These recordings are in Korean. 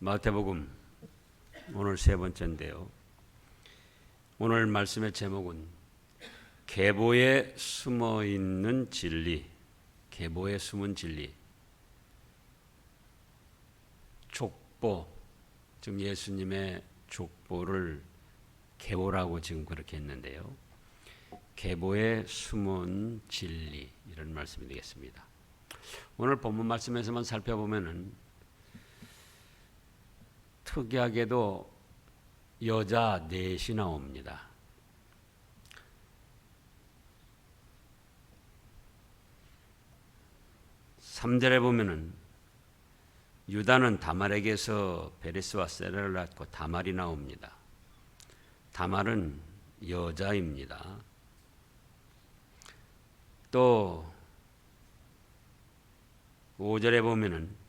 마태복음 오늘 세 번째인데요. 오늘 말씀의 제목은 계보에 숨어 있는 진리, 계보에 숨은 진리. 족보, 즉 예수님의 족보를 계보라고 지금 그렇게 했는데요. 계보에 숨은 진리, 이런 말씀이 되겠습니다. 오늘 본문 말씀에서만 살펴보면은 특이하게도 여자 넷이 나옵니다. (3절에) 보면은 유다는 다말에게서 베레스와 세라를 낳고 다말이 나옵니다. 다말은 여자입니다. 또 5절에 보면은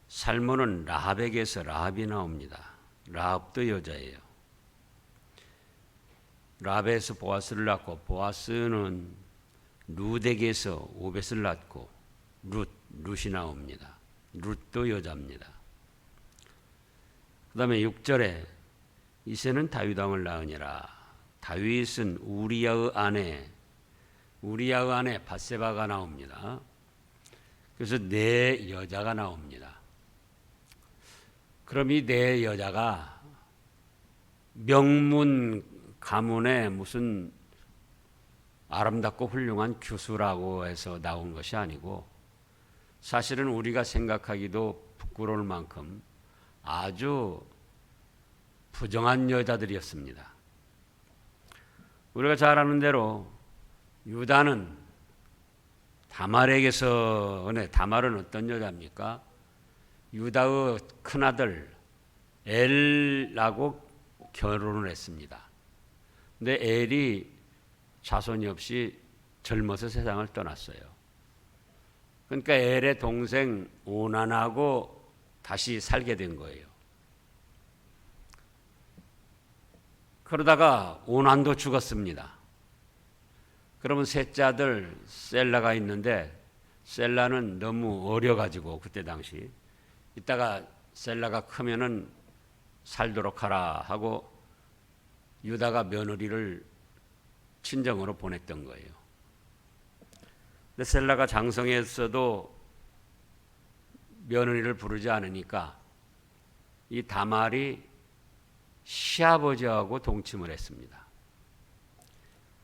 살몬은 라합에게서 라합이 나옵니다. 라합도 여자예요. 라합에서 보아스를 낳고 보아스는 룻에게서 오벳을 낳고 룻이 나옵니다. 룻도 여자입니다. 그 다음에 6절에 이새는 다윗 왕을 낳으니라. 다윗은 우리야의 아내 밧세바가 나옵니다. 그래서 네 여자가 나옵니다. 그럼 이 네 여자가 명문 가문의 무슨 아름답고 훌륭한 교수라고 해서 나온 것이 아니고 사실은 우리가 생각하기도 부끄러울 만큼 아주 부정한 여자들이었습니다. 우리가 잘 아는 대로 유다는 다말에게서, 다말은 어떤 여자입니까? 유다의 큰아들 엘하고 결혼을 했습니다. 근데 엘이 자손이 없이 젊어서 세상을 떠났어요. 그러니까 엘의 동생 오난하고 다시 살게 된 거예요. 그러다가 오난도 죽었습니다. 그러면 셋째 아들 셀라가 있는데 셀라는 너무 어려가지고 그때 당시 이따가 셀라가 크면은 살도록 하라 하고 유다가 며느리를 친정으로 보냈던 거예요. 근데 셀라가 장성했어도 며느리를 부르지 않으니까 이 다말이 시아버지하고 동침을 했습니다.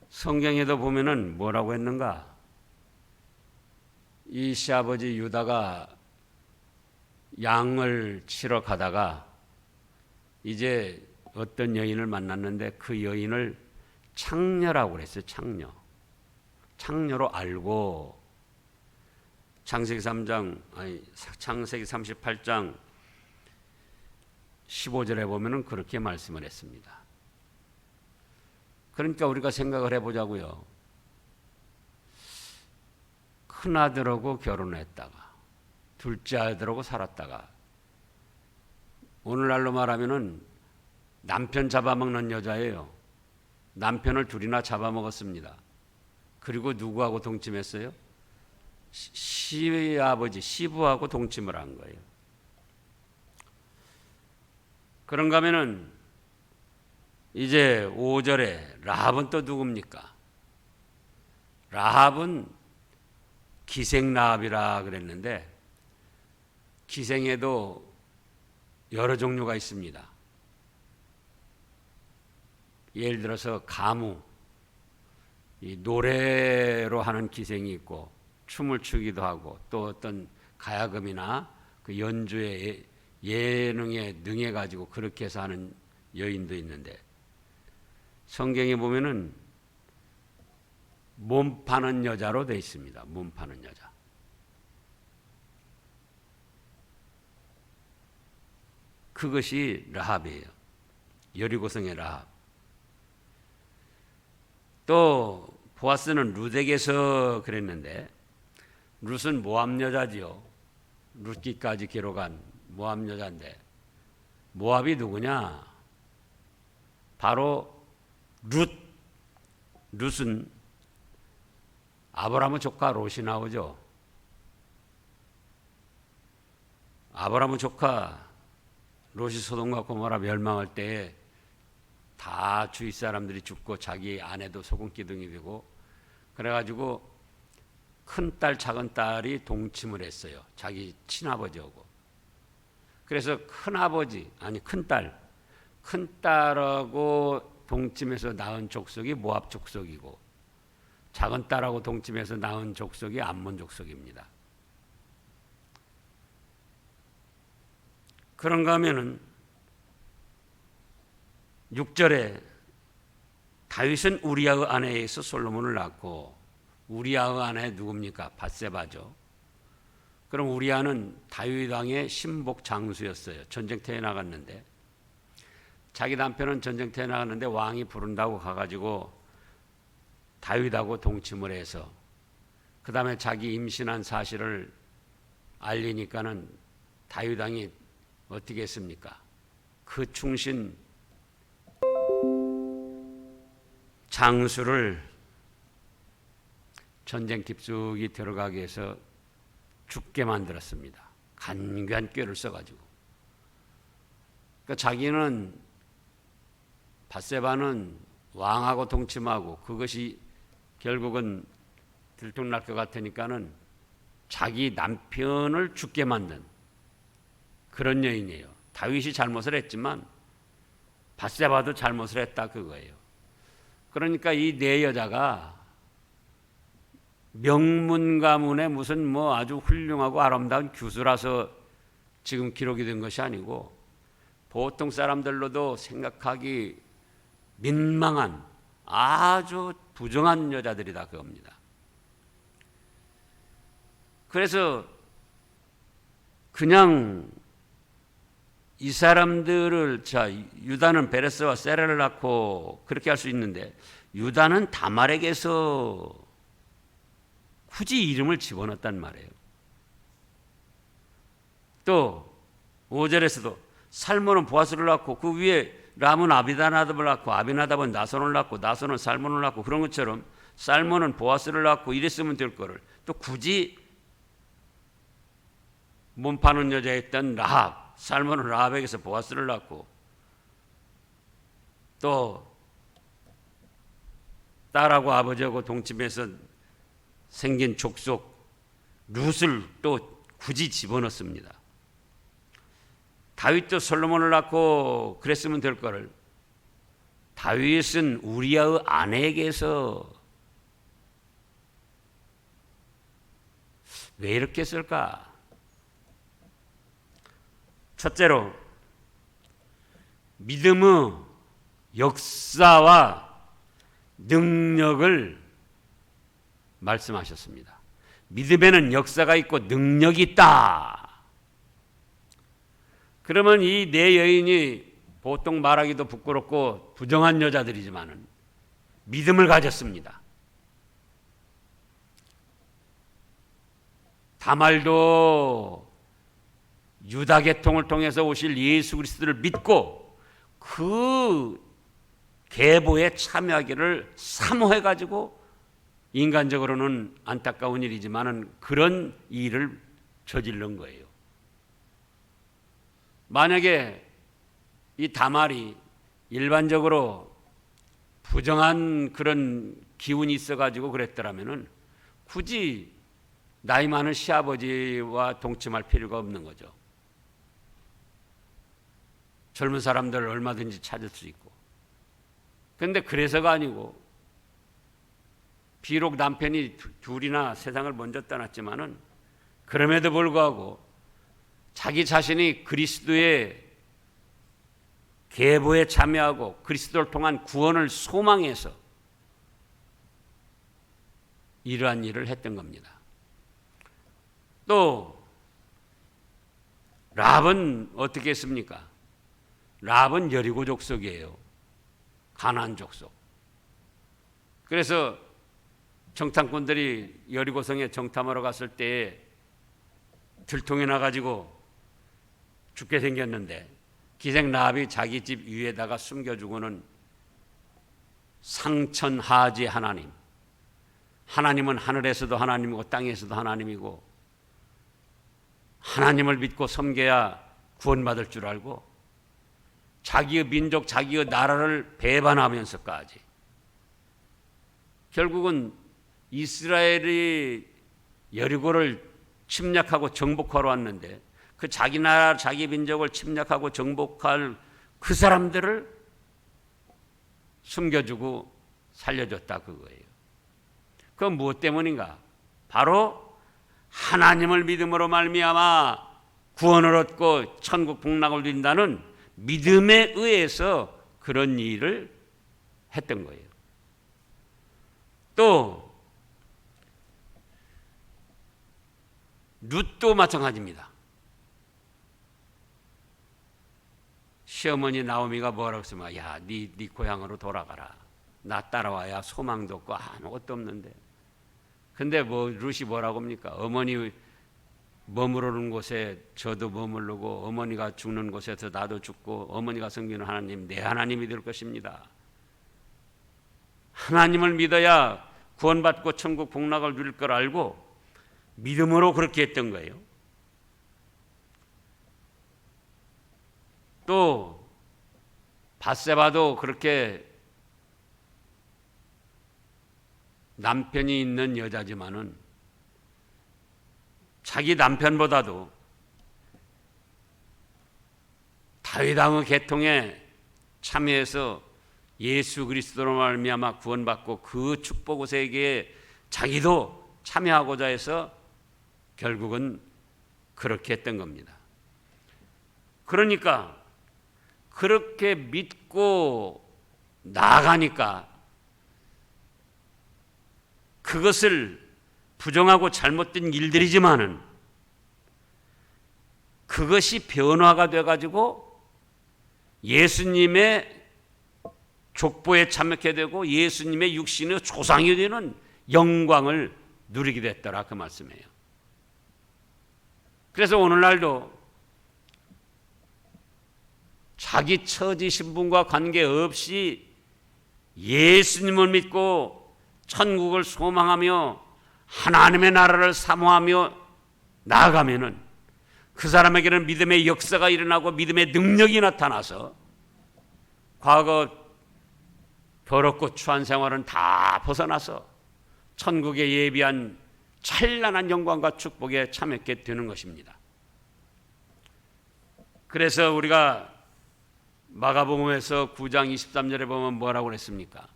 성경에도 보면은 뭐라고 했는가? 이 시아버지 유다가 양을 치러 가다가 이제 어떤 여인을 만났는데 그 여인을 창녀라고 그랬어요. 창녀로 알고 창세기 38장 15절에 보면은 그렇게 말씀을 했습니다. 그러니까 우리가 생각을 해보자고요. 큰아들하고 결혼했다가 둘째 아들하고 살았다가 오늘날로 말하면은 남편 잡아먹는 여자예요. 남편을 둘이나 잡아먹었습니다. 그리고 누구하고 동침했어요? 시부하고 동침을 한 거예요. 그런가 하면은 이제 5절에 라합은 또 누굽니까? 라합은 기생라합이라 그랬는데 기생에도 여러 종류가 있습니다. 예를 들어서 가무, 이 노래로 하는 기생이 있고 춤을 추기도 하고 또 어떤 가야금이나 그 연주의 예능에 능해가지고 그렇게 해서 하는 여인도 있는데 성경에 보면은 몸 파는 여자로 되어 있습니다. 몸 파는 여자. 그것이 라합이에요. 여리고성의 라합. 또 보아스는 룻에게서 그랬는데 룻은 모압 여자지요. 룻기까지 기록한 모압 여자인데 모압이 누구냐? 바로 룻은 아브라함의 조카 롯이 나오죠. 아브라함의 조카 롯이 소돔과 고모라 멸망할 때에 다 주위 사람들이 죽고 자기 아내도 소금 기둥이 되고 그래가지고 큰딸 작은 딸이 동침을 했어요. 자기 친아버지하고. 그래서 큰딸하고 동침해서 낳은 족속이 모압 족속이고 작은 딸하고 동침해서 낳은 족속이 암몬 족속입니다. 그런가 하면은 6절에 다윗은 우리아의 아내에서 솔로몬을 낳고 우리아의 아내 누굽니까? 밧세바죠. 그럼 우리아는 다윗 왕의 신복 장수였어요. 전쟁터에 나갔는데 자기 남편은 전쟁터에 나갔는데 왕이 부른다고 가가지고 다윗하고 동침을 해서 그 다음에 자기 임신한 사실을 알리니까는 다윗 왕이 어떻게 했습니까? 그 충신 장수를 전쟁 깊숙이 들어가게 해서 죽게 만들었습니다. 간교한 꾀를 써가지고. 그러니까 자기는 밧세바는 왕하고 동침하고 그것이 결국은 들통날 것 같으니까는 자기 남편을 죽게 만든 그런 여인이에요. 다윗이 잘못을 했지만 밧세바도 잘못을 했다 그거예요. 그러니까 이 네 여자가 명문가문의 무슨 뭐 아주 훌륭하고 아름다운 규수라서 지금 기록이 된 것이 아니고 보통 사람들로도 생각하기 민망한 아주 부정한 여자들이다 그겁니다. 그래서 그냥 이 사람들을 유다는 베레스와 세라를 낳고 그렇게 할 수 있는데 유다는 다말에게서 굳이 이름을 집어넣었단 말이에요. 또 5절에서도 살몬은 보아스를 낳고 그 위에 람은 아비나답을 낳고 아비나답은 나손을 낳고 나손은 살몬을 낳고 그런 것처럼 살몬은 보아스를 낳고 이랬으면 될 거를 또 굳이 몸 파는 여자였던 라합 살몬은 라합에게서 보아스를 낳고 또 딸하고 아버지하고 동침해서 생긴 족속 룻을 또 굳이 집어넣습니다. 다윗도 솔로몬을 낳고 그랬으면 될 거를 다윗은 우리아의 아내에게서 왜 이렇게 했을까? 첫째로 믿음의 역사와 능력을 말씀하셨습니다. 믿음에는 역사가 있고 능력이 있다. 그러면 이 네 여인이 보통 말하기도 부끄럽고 부정한 여자들이지만은 믿음을 가졌습니다. 다말도 유다 계통을 통해서 오실 예수 그리스도를 믿고 그 계보에 참여하기를 사모해 가지고 인간적으로는 안타까운 일이지만은 그런 일을 저지른 거예요. 만약에 이 다말이 일반적으로 부정한 그런 기운이 있어가지고 그랬더라면은 굳이 나이 많은 시아버지와 동침할 필요가 없는 거죠. 젊은 사람들을 얼마든지 찾을 수 있고. 그런데 그래서가 아니고 비록 남편이 둘이나 세상을 먼저 떠났지만은 그럼에도 불구하고 자기 자신이 그리스도의 계보에 참여하고 그리스도를 통한 구원을 소망해서 이러한 일을 했던 겁니다. 또 라합은 어떻게 했습니까? 라합은 여리고 족속이에요. 가나안 족속. 그래서 정탐꾼들이 여리고성에 정탐하러 갔을 때에 들통이 나가지고 죽게 생겼는데 기생 라합이 자기 집 위에다가 숨겨주고는 상천하지 하나님, 하나님은 하늘에서도 하나님이고 땅에서도 하나님이고 하나님을 믿고 섬겨야 구원받을 줄 알고 자기의 민족, 자기의 나라를 배반하면서까지 결국은 이스라엘이 여리고를 침략하고 정복하러 왔는데 그 자기 나라, 자기 민족을 침략하고 정복할 그 사람들을 숨겨주고 살려줬다 그거예요. 그건 무엇 때문인가? 바로 하나님을 믿음으로 말미암아 구원을 얻고 천국 복락을 누린다는 믿음에 의해서 그런 일을 했던 거예요. 또 룻도 마찬가지입니다. 시어머니 나오미가 뭐라고 했으면 야, 네 고향으로 돌아가라. 나 따라와야 소망도 없고 아무것도 없는데. 근데 룻이 뭐라고 합니까? 어머니 머무르는 곳에 저도 머무르고 어머니가 죽는 곳에서 나도 죽고 어머니가 섬기는 하나님 내 하나님이 될 것입니다. 하나님을 믿어야 구원받고 천국 복락을 누릴 걸 알고 믿음으로 그렇게 했던 거예요. 또 밧세바도 그렇게 남편이 있는 여자지만은 자기 남편보다도 다윗 왕의 계통에 참여해서 예수 그리스도로 말미암아 구원받고 그 축복의 세계에 자기도 참여하고자 해서 결국은 그렇게 했던 겁니다. 그러니까 그렇게 믿고 나아가니까 그것을 부정하고 잘못된 일들이지만은 그것이 변화가 돼가지고 예수님의 족보에 참여하게 되고 예수님의 육신의 조상이 되는 영광을 누리게 됐더라 그 말씀이에요. 그래서 오늘날도 자기 처지 신분과 관계없이 예수님을 믿고 천국을 소망하며 하나님의 나라를 사모하며 나아가면은 그 사람에게는 믿음의 역사가 일어나고 믿음의 능력이 나타나서 과거 더럽고 추한 생활은 다 벗어나서 천국에 예비한 찬란한 영광과 축복에 참여하게 되는 것입니다. 그래서 우리가 마가복음에서 9장 23절에 보면 뭐라고 그랬습니까?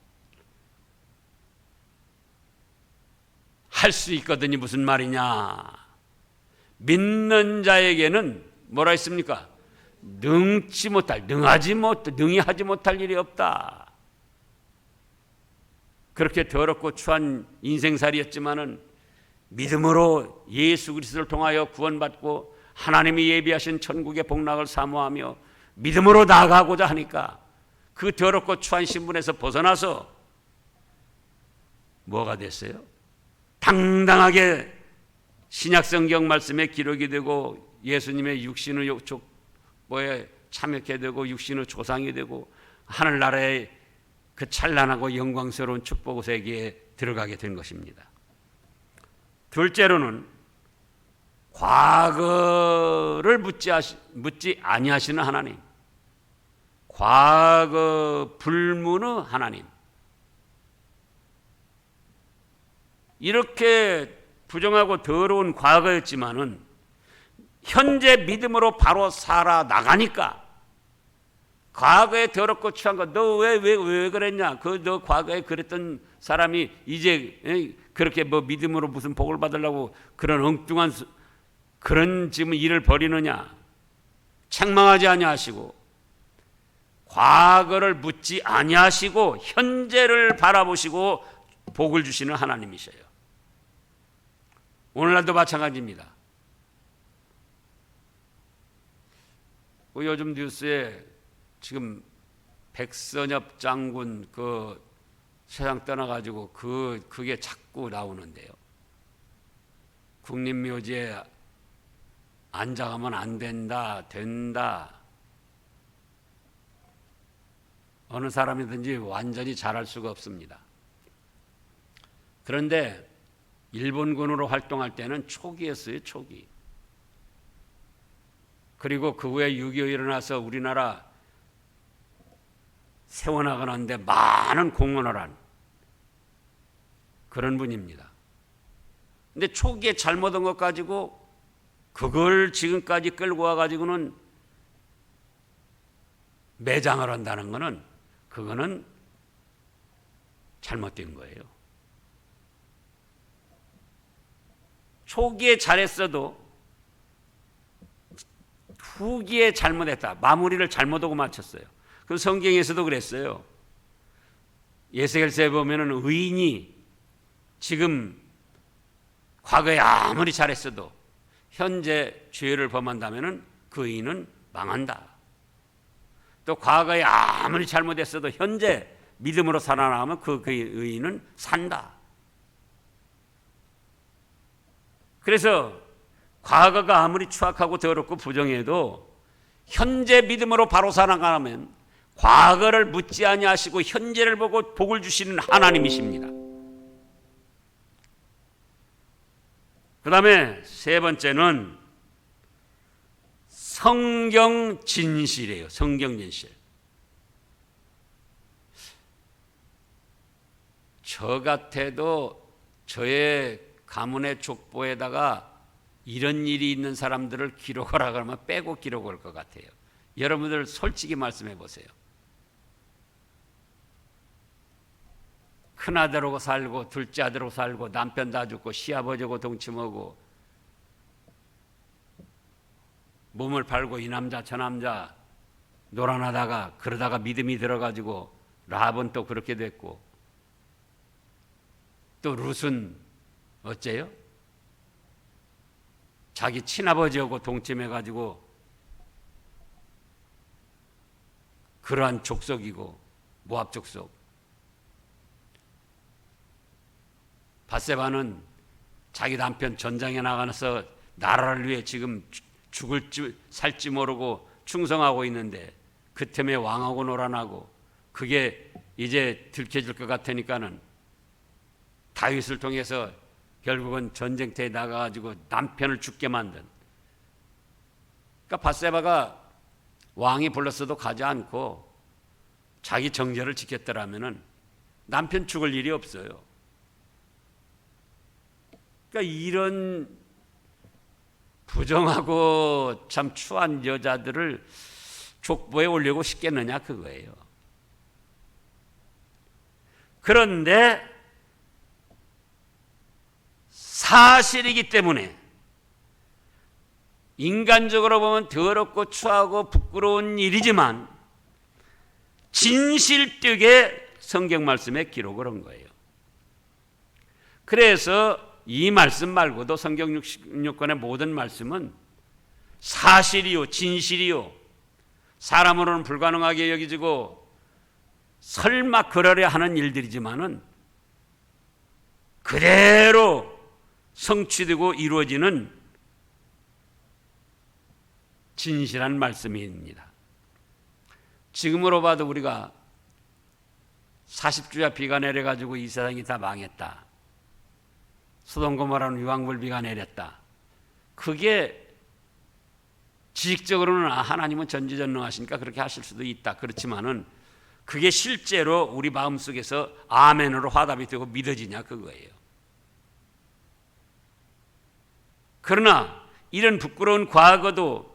할 수 있거든이 무슨 말이냐? 믿는 자에게는 뭐라 했습니까? 능히 하지 못할 일이 없다. 그렇게 더럽고 추한 인생살이였지만은 믿음으로 예수 그리스도를 통하여 구원받고 하나님이 예비하신 천국의 복락을 사모하며 믿음으로 나아가고자 하니까 그 더럽고 추한 신분에서 벗어나서 뭐가 됐어요? 당당하게 신약성경 말씀에 기록이 되고 예수님의 육신의 족보에 참여하게 되고 육신의 조상이 되고 하늘나라의 그 찬란하고 영광스러운 축복의 세계에 들어가게 된 것입니다. 둘째로는 과거를 묻지 아니하시는 하나님, 과거 불문의 하나님. 이렇게 부정하고 더러운 과거였지만은 현재 믿음으로 바로 살아나가니까 과거에 더럽고 추한 거 너 왜 그랬냐? 너 과거에 그랬던 사람이 이제 그렇게 믿음으로 무슨 복을 받으려고 그런 엉뚱한 그런 지금 일을 벌이느냐? 책망하지 아니하시고 과거를 묻지 아니하시고 현재를 바라보시고 복을 주시는 하나님이셔요. 오늘날도 마찬가지입니다. 요즘 뉴스에 지금 백선엽 장군 그 세상 떠나가지고 그게 자꾸 나오는데요. 국립묘지에 앉아가면 안 된다. 어느 사람이든지 완전히 잘할 수가 없습니다. 그런데 일본군으로 활동할 때는 초기였어요, 초기. 그리고 그 후에 6.25 일어나서 우리나라 세워나가는데 많은 공헌을 한 그런 분입니다. 근데 초기에 잘못한 것 가지고 그걸 지금까지 끌고 와가지고는 매장을 한다는 것은 그거는 잘못된 거예요. 초기에 잘했어도 후기에 잘못했다. 마무리를 잘못하고 마쳤어요. 그 성경에서도 그랬어요. 에스겔서에 보면은 의인이 지금 과거에 아무리 잘했어도 현재 죄를 범한다면은 그 의인은 망한다. 또 과거에 아무리 잘못했어도 현재 믿음으로 살아나가면 그 의인은 산다. 그래서 과거가 아무리 추악하고 더럽고 부정해도 현재 믿음으로 바로 살아가면 과거를 묻지 아니하시고 현재를 보고 복을 주시는 하나님이십니다. 그 다음에 세 번째는 성경 진실이에요. 성경 진실. 저 같아도 저의 가문의 족보에다가 이런 일이 있는 사람들을 기록하라 그러면 빼고 기록할 것 같아요. 여러분들 솔직히 말씀해 보세요. 큰아들하고 살고 둘째 아들하고 살고 남편 다 죽고 시아버지하고 동침하고 몸을 팔고 이 남자 저 남자 놀아나다가 그러다가 믿음이 들어가지고 라합은 또 그렇게 됐고 또 룻은 어째요? 자기 친아버지하고 동침해가지고 그러한 족속이고 모압 족속. 밧세바는 자기 남편 전장에 나가서 나라를 위해 지금 죽을지 살지 모르고 충성하고 있는데 그 틈에 왕하고 놀아나고 그게 이제 들켜질 것 같으니까는 다윗을 통해서 결국은 전쟁터에 나가가지고 남편을 죽게 만든. 그러니까 밧세바가 왕이 불렀어도 가지 않고 자기 정절을 지켰더라면은 남편 죽을 일이 없어요. 그러니까 이런 부정하고 참 추한 여자들을 족보에 올리고 싶겠느냐 그거예요. 그런데 사실이기 때문에 인간적으로 보면 더럽고 추하고 부끄러운 일이지만 진실되게 성경 말씀에 기록을 한 거예요. 그래서 이 말씀 말고도 성경 66권의 모든 말씀은 사실이요 진실이요 사람으로는 불가능하게 여기지고 설마 그러려 하는 일들이지만은 그대로 성취되고 이루어지는 진실한 말씀입니다. 지금으로 봐도 우리가 40주야 비가 내려가지고 이 세상이 다 망했다. 소돔고모라는 유황불비가 내렸다. 그게 지식적으로는 하나님은 전지전능하시니까 그렇게 하실 수도 있다. 그렇지만은 그게 실제로 우리 마음속에서 아멘으로 화답이 되고 믿어지냐 그거예요. 그러나 이런 부끄러운 과거도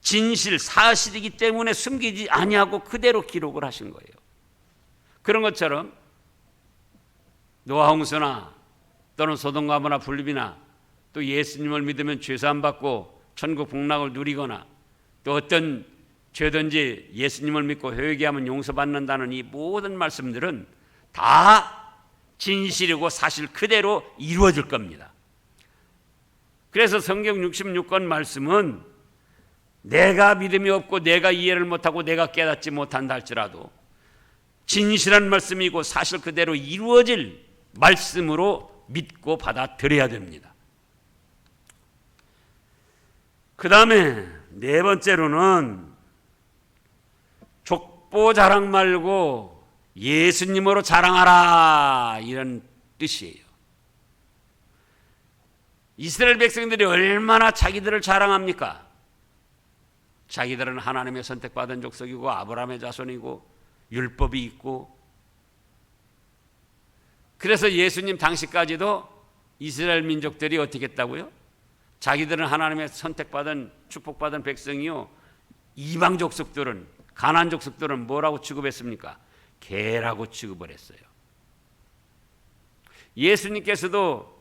진실, 사실이기 때문에 숨기지 아니하고 그대로 기록을 하신 거예요. 그런 것처럼 노아 홍수나 또는 소돔과모라 분립이나 또 예수님을 믿으면 죄사함 받고 천국 복락을 누리거나 또 어떤 죄든지 예수님을 믿고 회개하면 용서받는다는 이 모든 말씀들은 다 진실이고 사실 그대로 이루어질 겁니다. 그래서 성경 66권 말씀은 내가 믿음이 없고 내가 이해를 못하고 내가 깨닫지 못한다 할지라도 진실한 말씀이고 사실 그대로 이루어질 말씀으로 믿고 받아들여야 됩니다. 그 다음에 네 번째로는 족보 자랑 말고 예수님으로 자랑하라 이런 뜻이에요. 이스라엘 백성들이 얼마나 자기들을 자랑합니까? 자기들은 하나님의 선택받은 족속이고 아브라함의 자손이고 율법이 있고. 그래서 예수님 당시까지도 이스라엘 민족들이 어떻게 했다고요? 자기들은 하나님의 선택받은 축복받은 백성이요, 이방 족속들은, 가나안 족속들은 뭐라고 취급했습니까? 개라고 취급을 했어요. 예수님께서도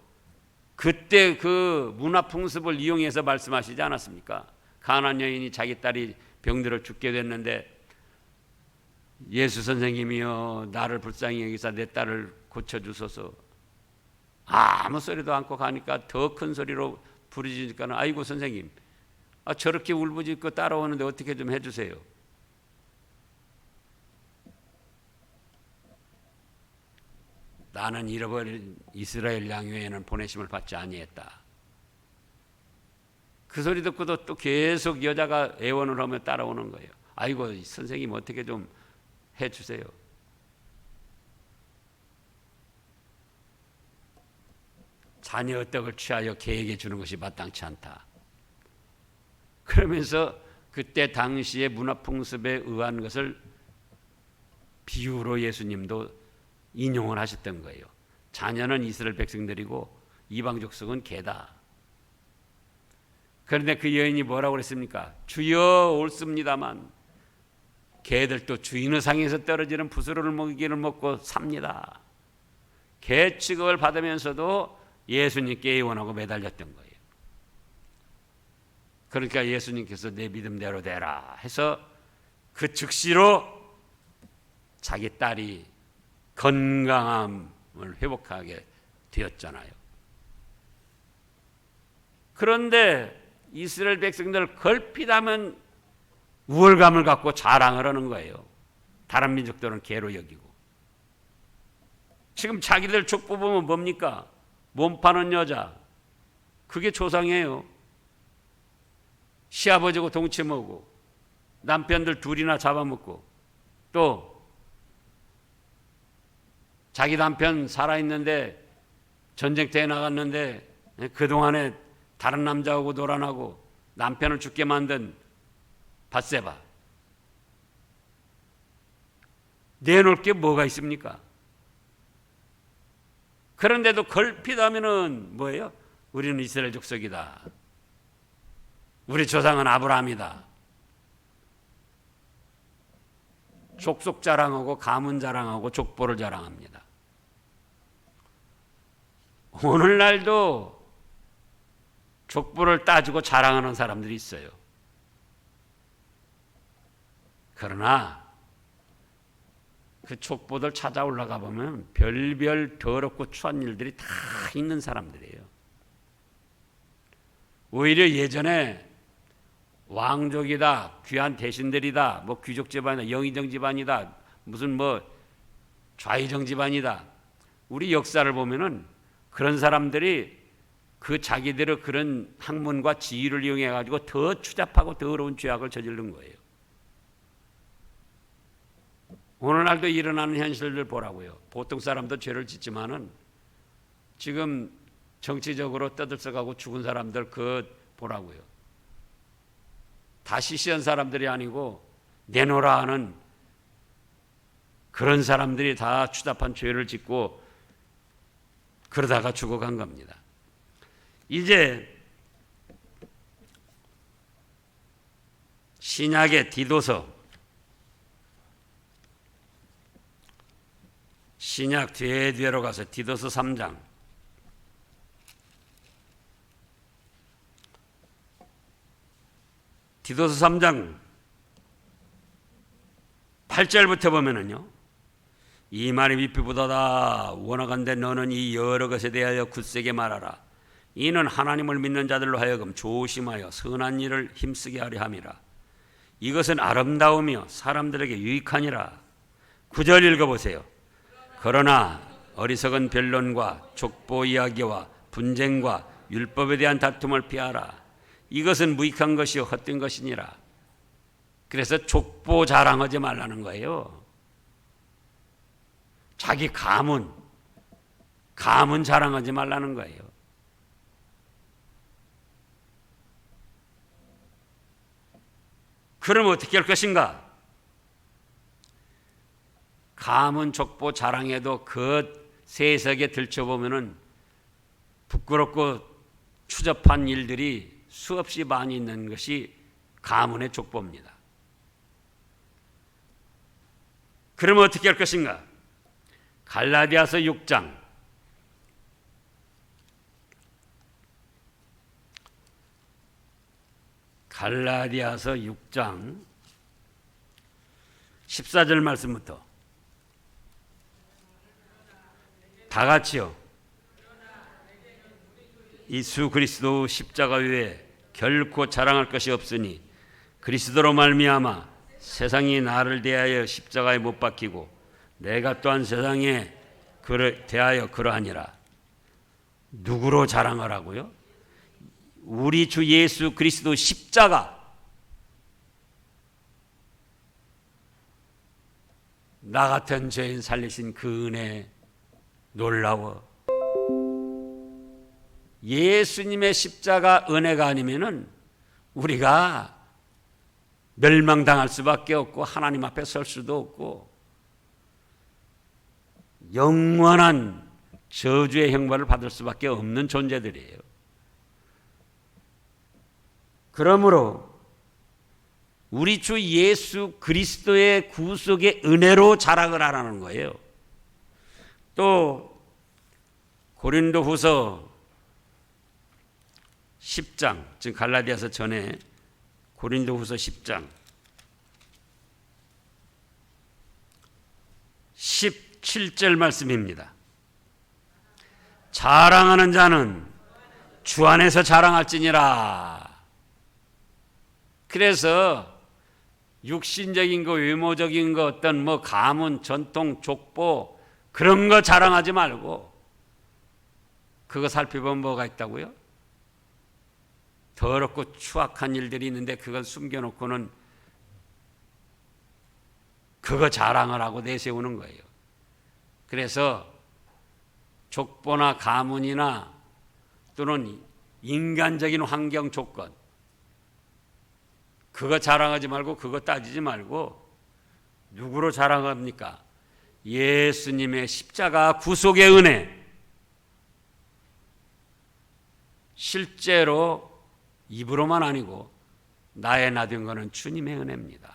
그때 그 문화 풍습을 이용해서 말씀하시지 않았습니까? 가나안 여인이 자기 딸이 병들어 죽게 됐는데, 예수 선생님이여 나를 불쌍히 여기사 내 딸을 고쳐주소서. 아무 소리도 않고 가니까 더 큰 소리로 부르짖으니까, 아이고 선생님, 저렇게 울부짖고 따라오는데 어떻게 좀 해주세요. 나는 잃어버린 이스라엘 양회에는 보내심을 받지 아니했다. 그 소리 듣고도 또 계속 여자가 애원을 하며 따라오는 거예요. 아이고 선생님 어떻게 좀 해주세요. 자녀의 떡을 취하여 개에게 주는 것이 마땅치 않다. 그러면서 그때 당시의 문화 풍습에 의한 것을 비유로 예수님도 인용을 하셨던 거예요. 자녀는 이스라엘 백성들이고 이방 족속은 개다. 그런데 그 여인이 뭐라고 그랬습니까? 주여 옳습니다만 개들도 주인의 상에서 떨어지는 부스러를 먹이기를 먹고 삽니다. 개 취급을 받으면서도 예수님께 애원하고 매달렸던 거예요. 그러니까 예수님께서 내 믿음대로 되라 해서 그 즉시로 자기 딸이 건강함을 회복하게 되었잖아요. 그런데 이스라엘 백성들 걸핏하면 우월감을 갖고 자랑을 하는 거예요. 다른 민족들은 개로 여기고. 지금 자기들 족보 보면 뭡니까? 몸 파는 여자, 그게 조상이에요. 시아버지고 동치모고 남편들 둘이나 잡아먹고, 또 자기 남편 살아있는데 전쟁터에 나갔는데 그동안에 다른 남자하고 놀아나고 남편을 죽게 만든 밧세바, 내놓을 게 뭐가 있습니까? 그런데도 걸핏하면은 뭐예요? 우리는 이스라엘 족속이다. 우리 조상은 아브라함이다. 족속 자랑하고 가문 자랑하고 족보를 자랑합니다. 오늘날도 족보를 따지고 자랑하는 사람들이 있어요. 그러나 그 족보들 찾아 올라가 보면 별별 더럽고 추한 일들이 다 있는 사람들이에요. 오히려 예전에 왕족이다, 귀한 대신들이다, 뭐 귀족 집안이다, 영의정 집안이다, 무슨 뭐 좌의정 집안이다. 우리 역사를 보면은 그런 사람들이 그 자기들의 그런 학문과 지위를 이용해 가지고 더 추잡하고 더러운 죄악을 저지른 거예요. 오늘날도 일어나는 현실들 보라고요. 보통 사람도 죄를 짓지만은 지금 정치적으로 떠들썩하고 죽은 사람들 그 보라고요. 다 시시한 사람들이 아니고 내놓으라 하는 그런 사람들이 다 추잡한 죄를 짓고 그러다가 죽어간 겁니다. 이제 신약의 디도서, 신약 뒤로 가서 디도서 3장, 디도서 3장 8절부터 보면은요, 이 말이 미피보다다 원하건대 너는 이 여러 것에 대하여 굳세게 말하라. 이는 하나님을 믿는 자들로 하여금 조심하여 선한 일을 힘쓰게 하려 함이라. 이것은 아름다우며 사람들에게 유익하니라. 9절 읽어보세요. 그러나 어리석은 변론과 족보 이야기와 분쟁과 율법에 대한 다툼을 피하라. 이것은 무익한 것이요 헛된 것이니라. 그래서 족보 자랑하지 말라는 거예요. 자기 가문 자랑하지 말라는 거예요. 그럼 어떻게 할 것인가? 가문 족보 자랑해도 그 세석에 들춰보면은 부끄럽고 추접한 일들이 수없이 많이 있는 것이 가문의 족보입니다. 그러면 어떻게 할 것인가? 갈라디아서 6장 갈라디아서 6장 14절 말씀부터 다 같이요. 예수 그리스도 십자가 외에 결코 자랑할 것이 없으니 그리스도로 말미암아 세상이 나를 대하여 십자가에 못 박히고 내가 또한 세상에 대하여 그러하니라. 누구로 자랑하라고요? 우리 주 예수 그리스도 십자가, 나 같은 죄인 살리신 그 은혜 놀라워. 예수님의 십자가 은혜가 아니면은 우리가 멸망당할 수밖에 없고 하나님 앞에 설 수도 없고 영원한 저주의 형벌을 받을 수밖에 없는 존재들이에요. 그러므로 우리 주 예수 그리스도의 구속의 은혜로 자랑을 하라는 거예요. 또 고린도후서 10장, 즉 갈라디아서 전에 고린도후서 10장 17절 말씀입니다. 자랑하는 자는 주 안에서 자랑할지니라. 그래서 육신적인 거, 외모적인 거, 어떤 뭐 가문, 전통, 족보 그런 거 자랑하지 말고 그거 살펴보면 뭐가 있다고요? 더럽고 추악한 일들이 있는데 그걸 숨겨놓고는 그거 자랑을 하고 내세우는 거예요. 그래서 족보나 가문이나 또는 인간적인 환경 조건 그거 자랑하지 말고 그거 따지지 말고 누구로 자랑합니까? 예수님의 십자가 구속의 은혜. 실제로 입으로만 아니고 나의 나 된 것은 주님의 은혜입니다.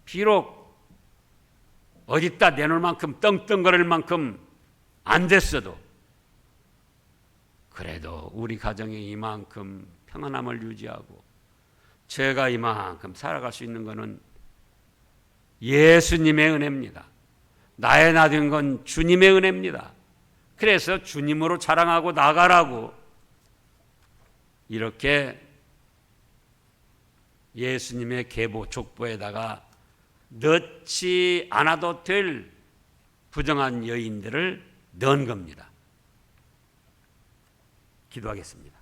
비록 어디다 내놓을 만큼 떵떵거릴 만큼 안 됐어도 그래도 우리 가정에 이만큼 평안함을 유지하고 제가 이만큼 살아갈 수 있는 것은 예수님의 은혜입니다. 나의 나 된 건 주님의 은혜입니다. 그래서 주님으로 자랑하고 나가라고 이렇게 예수님의 계보 족보에다가 넣지 않아도 될 부정한 여인들을 넣은 겁니다. 기도하겠습니다.